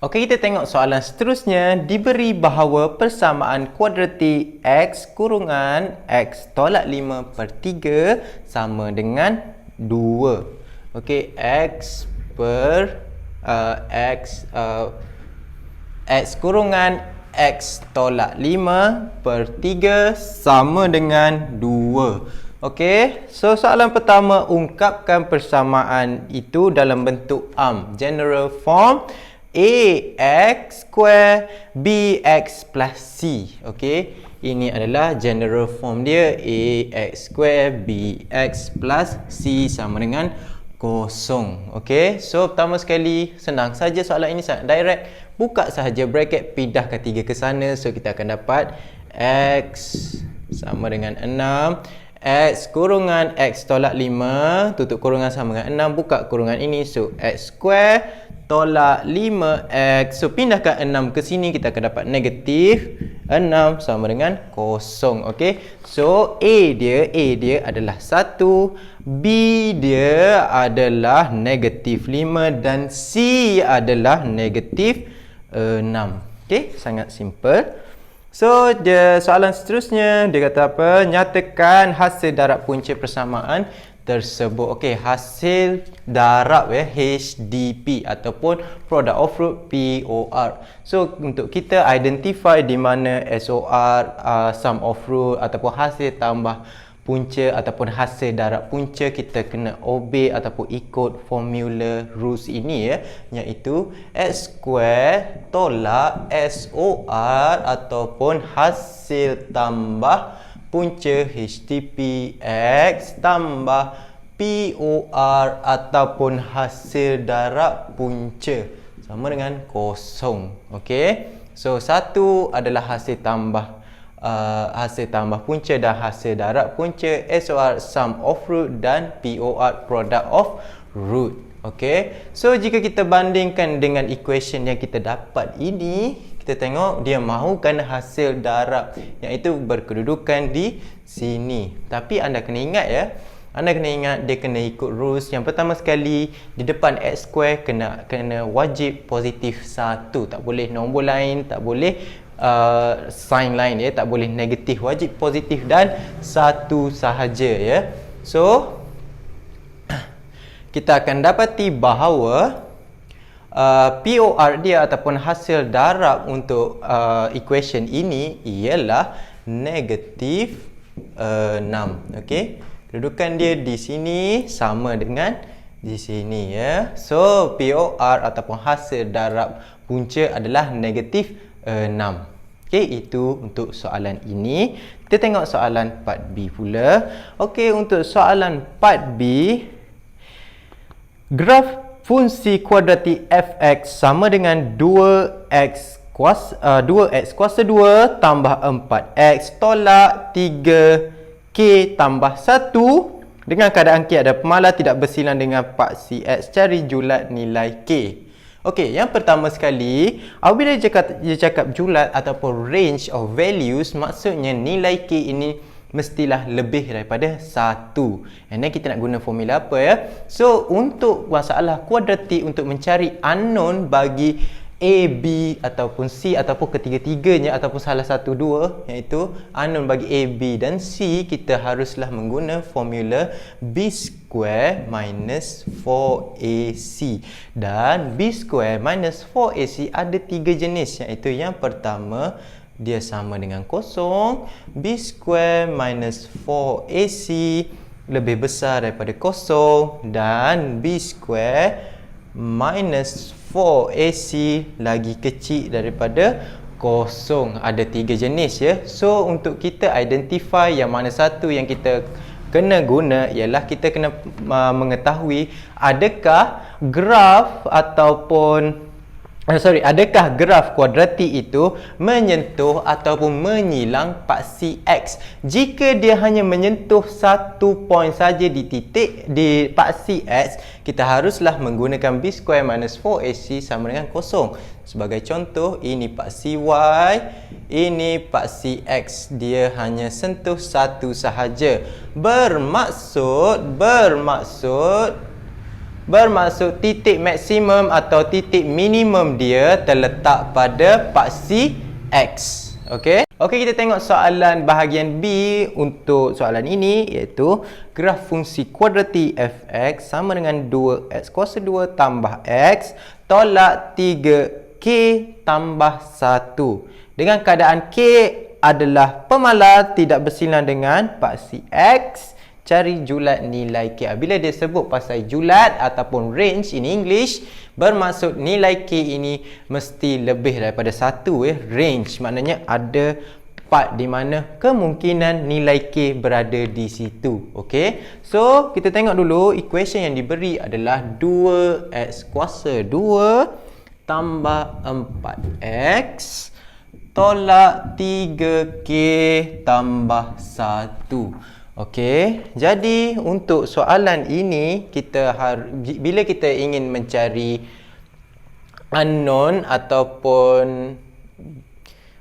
Okey, kita tengok soalan seterusnya. Diberi bahawa persamaan kuadratik X kurungan X tolak 5 per 3 sama dengan 2. Okey, X per X kurungan X tolak 5 per 3 sama dengan 2. Okey, so soalan pertama, ungkapkan persamaan itu dalam bentuk general form AX square BX plus C. Okey, ini adalah general form dia, AX square BX plus C sama dengan 0. Okey, so pertama sekali senang saja soalan ini, sangat direct. Buka sahaja bracket, pindahkan 3 ke sana. So kita akan dapat X sama dengan 6, X kurungan X tolak 5, tutup kurungan sama dengan 6, buka kurungan ini. So X square tolak 5X. So pindahkan 6 ke sini, kita akan dapat negatif 6 sama dengan 0. Okey, so A dia adalah 1, B dia adalah negatif 5 dan C adalah negatif 6. Okey, sangat simple. So soalan seterusnya dia kata apa? Nyatakan hasil darab punca persamaan tersebut. Okey, hasil darab HDP ataupun product of root POR. So untuk kita identify di mana SOR, sum of root ataupun hasil tambah punca ataupun hasil darab punca, kita kena obey ataupun ikut formula rules ini iaitu X square tolak SOR ataupun hasil tambah punca HDP X tambah POR ataupun hasil darab punca sama dengan 0. Okey, so 1 adalah hasil tambah punca dan hasil darab punca, SOR sum of root dan POR product of root. Okey, so jika kita bandingkan dengan equation yang kita dapat ini, kita tengok dia mahukan hasil darab iaitu berkedudukan di sini. Tapi anda kena ingat dia kena ikut rules. Yang pertama sekali, di depan X square kena wajib positif 1, tak boleh nombor lain, tak boleh sign lain tak boleh negatif, wajib positif dan 1 sahaja So kita akan dapati bahawa POR dia ataupun hasil darab untuk equation ini ialah negatif 6. Okey, kedudukan dia di sini sama dengan di sini So POR ataupun hasil darab punca adalah negatif 6. Okey, itu untuk soalan ini. Kita tengok soalan part B pula. Okey, untuk soalan part B, graf fungsi kuadratik fx sama dengan 2x kuasa 2 tambah 4x tolak 3k tambah 1 dengan keadaan k ada pemalar tidak bersilang dengan paksi x. Cari julat nilai k. Okey, yang pertama sekali, apabila dia cakap julat ataupun range of values, maksudnya nilai k ini mestilah lebih daripada 1. And then kita nak guna formula apa So untuk masalah kuadratik, untuk mencari unknown bagi A, B ataupun C ataupun ketiga-tiganya ataupun salah satu dua, iaitu unknown bagi A, B dan C, kita haruslah mengguna formula B square minus 4AC. Dan B square minus 4AC ada 3 jenis, iaitu yang pertama dia sama dengan 0, B square minus 4AC lebih besar daripada 0, dan B square minus 4AC lagi kecil daripada 0. Ada 3 jenis So untuk kita identify yang mana satu yang kita kena guna, ialah kita kena mengetahui adakah graf ataupun adakah graf kuadratik itu menyentuh ataupun menyilang paksi X. Jika dia hanya menyentuh satu point saja di titik di paksi X, kita haruslah menggunakan B square minus 4AC sama dengan 0. Sebagai contoh, ini paksi Y, ini paksi X, dia hanya sentuh satu sahaja. Bermaksud bermaksud titik maksimum atau titik minimum dia terletak pada paksi X. Okey. Okey, kita tengok soalan bahagian B untuk soalan ini, iaitu graf fungsi kuadratik f(x) sama dengan 2x kuasa 2 tambah x tolak 3k tambah 1. Dengan keadaan k adalah pemalar tidak bersilang dengan paksi x, cari julat nilai k. Bila dia sebut pasal julat ataupun range in English, bermaksud nilai k ini mesti lebih daripada 1 range maknanya ada part di mana kemungkinan nilai k berada di situ. Okey. So, kita tengok dulu equation yang diberi adalah 2x kuasa 2 tambah 4x tolak 3k tambah 1. Okey, jadi untuk soalan ini bila kita ingin mencari unknown ataupun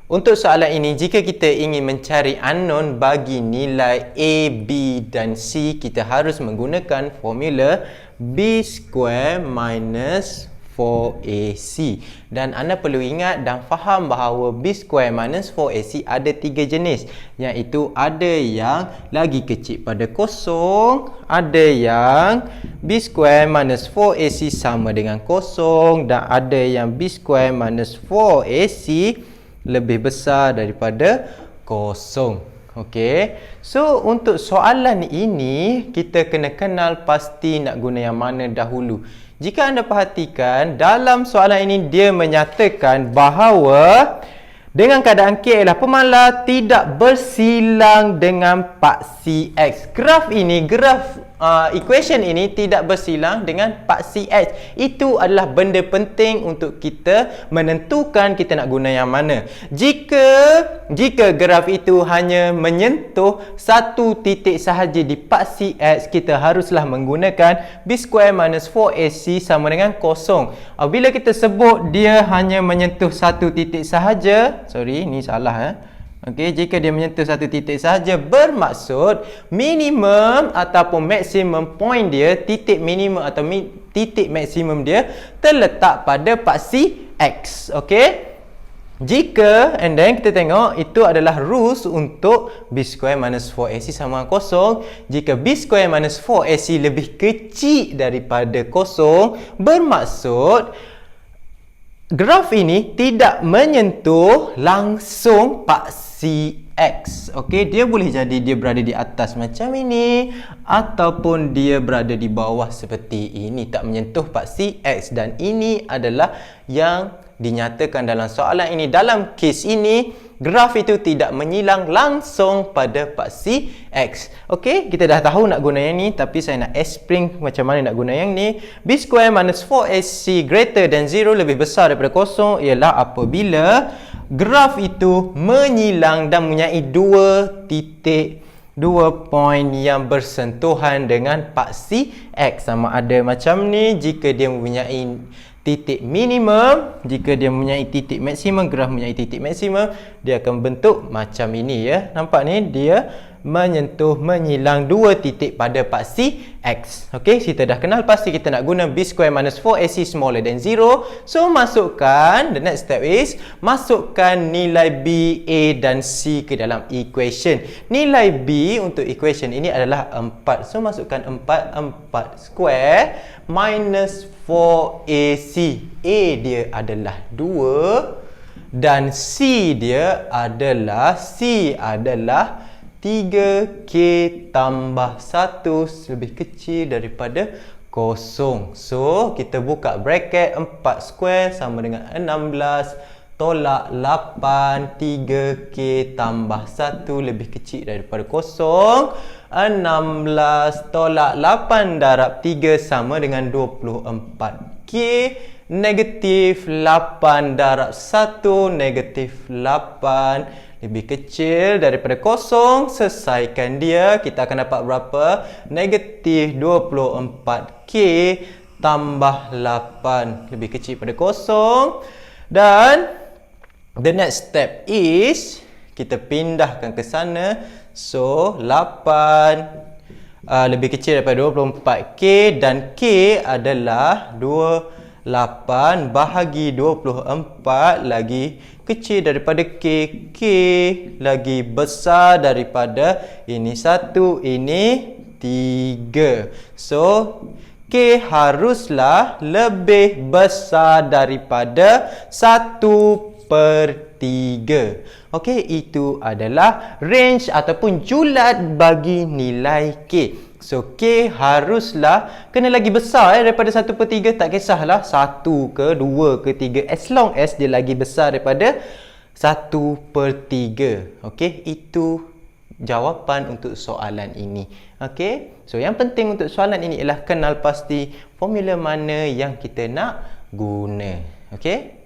untuk soalan ini, jika kita ingin mencari unknown bagi nilai A, B dan C, kita harus menggunakan formula B square minus 4AC. Dan anda perlu ingat dan faham bahawa B square minus 4AC ada 3 jenis, iaitu ada yang lagi kecil pada kosong, ada yang B square minus 4AC sama dengan kosong, dan ada yang B square minus 4AC lebih besar daripada kosong. Okey. So, untuk soalan ini, kita kena kenal pasti nak guna yang mana dahulu. Jika anda perhatikan, dalam soalan ini dia menyatakan bahawa dengan keadaan K adalah pemalar tidak bersilang dengan paksi X. Equation ini tidak bersilang dengan paksi X. Itu adalah benda penting untuk kita menentukan kita nak guna yang mana. Jika graf itu hanya menyentuh satu titik sahaja di paksi X, kita haruslah menggunakan B square minus 4AC sama dengan kosong. Bila kita sebut dia hanya menyentuh satu titik sahaja, sorry, ni salah Okey, jika dia menyentuh satu titik sahaja, bermaksud minimum ataupun maksimum point dia, titik minimum atau titik maksimum dia terletak pada paksi X. Okey. And then kita tengok itu adalah rules untuk B square minus 4AC sama dengan kosong. Jika B square minus 4AC lebih kecil daripada kosong, bermaksud graf ini tidak menyentuh langsung paksi X. Okey, dia boleh jadi dia berada di atas macam ini ataupun dia berada di bawah seperti ini, tak menyentuh paksi X, dan ini adalah yang dinyatakan dalam soalan ini. Dalam kes ini, graf itu tidak menyilang langsung pada paksi X. Okey, kita dah tahu nak guna yang ni, tapi saya nak explain macam mana nak guna yang ni. B square minus 4AC greater than 0, lebih besar daripada kosong, ialah apabila graf itu menyilang dan mempunyai dua point yang bersentuhan dengan paksi X. Sama ada macam ni, jika dia mempunyai titik minimum, jika dia mempunyai titik maksimum, graf mempunyai titik maksimum, dia akan bentuk macam ini Nampak ni, dia menyilang dua titik pada paksi X. Okey, kita dah kenal pasti kita nak guna B square minus 4AC smaller than 0. So, the next step is masukkan nilai B, A dan C ke dalam equation. Nilai B untuk equation ini adalah 4. So, masukkan 4 square minus 4AC. A dia adalah 2 dan C adalah 3k tambah 1 lebih kecil daripada kosong. So, kita buka bracket, 4 square sama dengan 16 tolak 8, 3k tambah 1 lebih kecil daripada kosong. 16 tolak 8 darab 3 sama dengan 24k. Negatif 8 darab 1, negatif 8 lebih kecil daripada kosong. Selesaikan dia, kita akan dapat berapa? Negatif 24k tambah 8 lebih kecil daripada kosong. Dan the next step is kita pindahkan ke sana. So 8 lebih kecil daripada 24K dan K adalah 28 bahagi 24 lagi kecil daripada K. K lagi besar daripada ini 1, ini 3. So, K haruslah lebih besar daripada 1/3. Okey, itu adalah range ataupun julat bagi nilai K. So, K haruslah kena lagi besar daripada 1/3. Tak kisahlah 1 ke 2 ke 3. As long as dia lagi besar daripada 1/3. Okey, itu jawapan untuk soalan ini. Okey, so yang penting untuk soalan ini ialah kenal pasti formula mana yang kita nak guna. Okey.